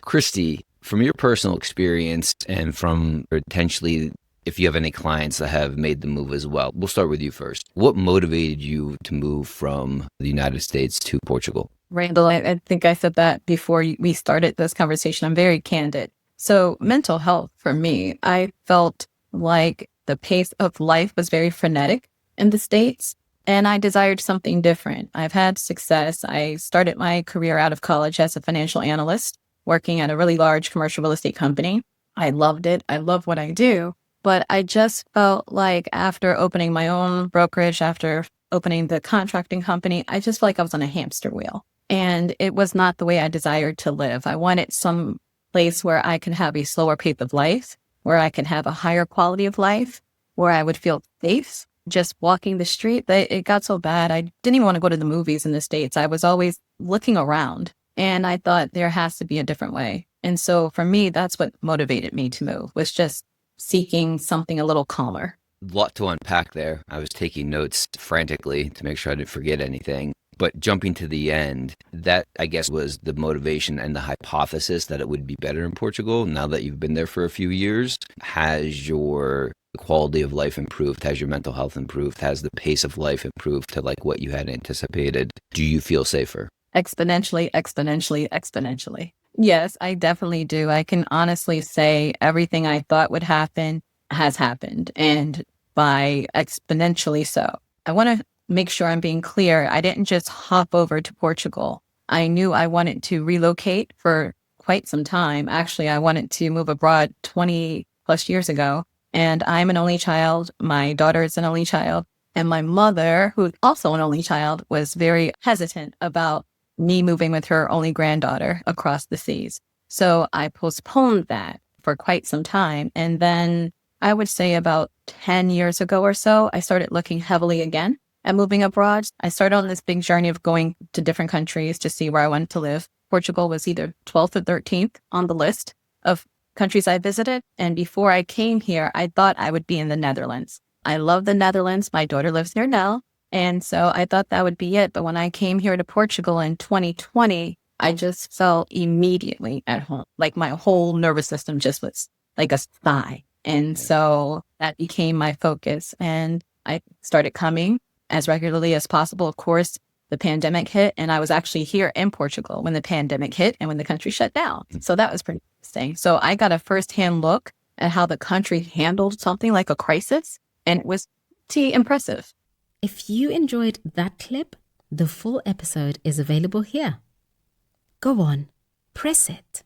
Christie, from your personal experience and from potentially if you have any clients that have made the move as well, we'll start with you first. What motivated you to move from the United States to Portugal? Randall, I think I said that before we started this conversation. I'm very candid. So mental health for me, I felt like the pace of life was very frenetic in the States, and I desired something different. I've had success. I started my career out of college as a financial analyst, working at a really large commercial real estate company. I loved it. I love what I do. But I just felt like after opening my own brokerage, after opening the contracting company, I just felt like I was on a hamster wheel. And it was not the way I desired to live. I wanted some place where I could have a slower pace of life, where I could have a higher quality of life, where I would feel safe just walking the street. It got so bad. I didn't even want to go to the movies in the States. I was always looking around, and I thought there has to be a different way. And so for me, that's what motivated me to move, was just seeking something a little calmer. A lot to unpack there. I was taking notes frantically to make sure I didn't forget anything. But jumping to the end, that I guess was the motivation and the hypothesis that it would be better in Portugal. Now that you've been there for a few years, has your quality of life improved? Has your mental health improved? Has the pace of life improved to like what you had anticipated? Do you feel safer? Exponentially, exponentially, exponentially. Yes, I definitely do. I can honestly say everything I thought would happen has happened, and by exponentially so. I want to make sure I'm being clear. I didn't just hop over to Portugal. I knew I wanted to relocate for quite some time. Actually, I wanted to move abroad 20 plus years ago, and I'm an only child. My daughter is an only child, and my mother, who's also an only child, was very hesitant about me moving with her only granddaughter across the seas. So I postponed that for quite some time. And then I would say about 10 years ago or so, I started looking heavily again at moving abroad. I started on this big journey of going to different countries to see where I wanted to live. Portugal was either 12th or 13th on the list of countries I visited. And before I came here, I thought I would be in the Netherlands. I love the Netherlands. My daughter lives there now. And so I thought that would be it. But when I came here to Portugal in 2020, I just felt immediately at home. Like my whole nervous system just was like a sigh. And so that became my focus. And I started coming as regularly as possible. Of course, the pandemic hit, and I was actually here in Portugal when the pandemic hit and when the country shut down. So that was pretty interesting. So I got a firsthand look at how the country handled something like a crisis, and it was pretty impressive. If you enjoyed that clip, the full episode is available here. Go on, press it.